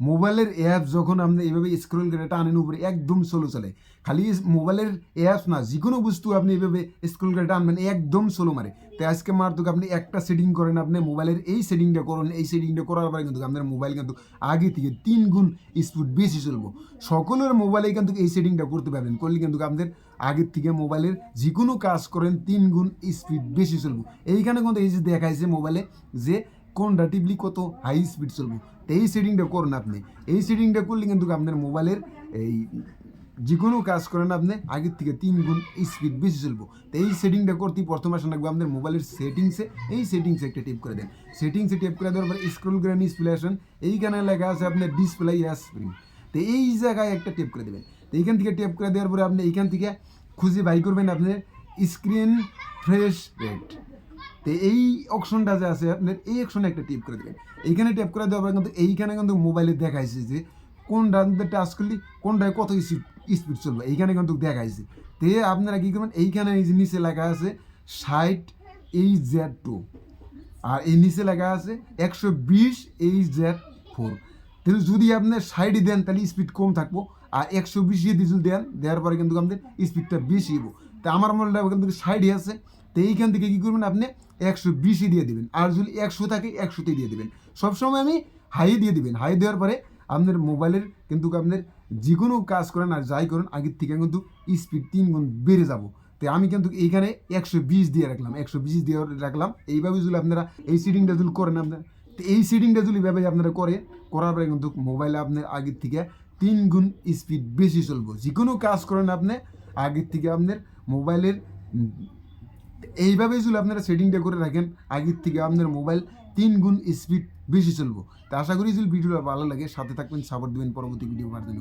মোবাইলের অ্যাপ যখন আপনি এইভাবে স্ক্রল করে টানেন উপরে একদম স্লো চলে। খালি মোবাইলের অ্যাপস না, যে কোনো বস্তু আপনি এইভাবে স্ক্রল করে টানবেন একদম স্লো মারে। তো আজকে মারতুক আপনি একটা সেটিং করেন, আপনি মোবাইলের এই সেটিংটা করুন, এই সেটিংটা করার পরে কিন্তু আপনার মোবাইল কিন্তু আগে থেকে 3 গুণ স্পিড বেশি চলবো। সকলের মোবাইলে কিন্তু এই সেটিংটা করতে পারবেন, করলে কিন্তু আপনাদের আগের থেকে মোবাইলের যে কোনো কাজ করেন 3 গুণ স্পিড বেশি চলবো। এইখানে কিন্তু এই যে দেখাইছে মোবাইলে যে কোনটা টিপলি কত হাই স্পিড চলবো। তো এই সেটিংটা করুন আপনি। এই সেটিংটা করলে কিন্তু আপনার মোবাইলের এই যে কোনো কাজ করেন আপনি আগের থেকে 3 গুণ স্পিড বেশি চলবো। তো এই সেটিংটা করতে প্রথম আসা লাগবে আপনার মোবাইলের সেটিংসে। এই সেটিংসে একটা টিপ করে দেন। সেটিংসে টিপ করে দেওয়ার পরে স্ক্রল করে ডিসপ্লে আসেন, এইখানে লেখা আছে আপনার ডিসপ্লে স্প্রিং। তো এই জায়গায় একটা টিপ করে দেবেন। তো এইখান থেকে টিপ করে দেওয়ার পরে আপনি এইখান থেকে খুঁজে বাই করবেন আপনার স্ক্রিন ফ্রেশ রেট। তো এই অপশনটা যে আছে আপনার এই অপশনে একটা টিপ করে দেবেন। এইখানে টিপ করে দেওয়ার পরে কিন্তু এইখানে কিন্তু মোবাইলে দেখাইছে যে কোনটা টাচ করলে কোনটায় কত স্পিড চলবে, এইখানে কিন্তু দেখাইছে। তে আপনারা কী করবেন, এইখানে এই যে নিচে লেখা আছে 60 HZ2 আর এই নিচে লেখা আছে 120 HZ4। তাহলে যদি আপনি 60 দেন তাহলে স্পিড কম থাকবো, আর 120 দিয়ে যদি দেন, দেওয়ার পরে কিন্তু আমাদের স্পিডটা বেশি হবো। তা আমার মোবাইলটা কিন্তু 60 আছে, তো এইখান থেকে কী করবেন আপনি 120 দিয়ে দিবেন, আর যদি 100 থাকে 100তে দিয়ে দিবেন। সবসময় আমি হাই দিয়ে দিবেন। হাই দেওয়ার পরে আপনার মোবাইলের কিন্তু আপনার যে কোনো কাজ করেন আর যাই করেন আগের থেকে কিন্তু স্পিড 3 গুণ বেড়ে যাবো। তো আমি কিন্তু এইখানে 120 দিয়ে রাখলাম, 120 দিয়ে রাখলাম। এইভাবে যদি আপনারা এই সেটিংটা যদি করেন আপনার, তো এই সেটিংটা যদি এভাবে আপনারা করার পরে কিন্তু মোবাইলে আপনার আগের থেকে 3 গুণ স্পিড বেশি চলবো। যে কোনো কাজ করেন আপনি আগের থেকে আপনার মোবাইলের এইভাবে যদি আপনারা সেটিংটা করে রাখেন আগের থেকে আপনার মোবাইল 3 গুণ স্পিড বেশি চলবো। তো আশা করি যদি ভিডিওটা ভালো লাগে সাথে থাকবেন, সাপোর্ট দেবেন পরবর্তী ভিডিও পাওয়ার জন্য।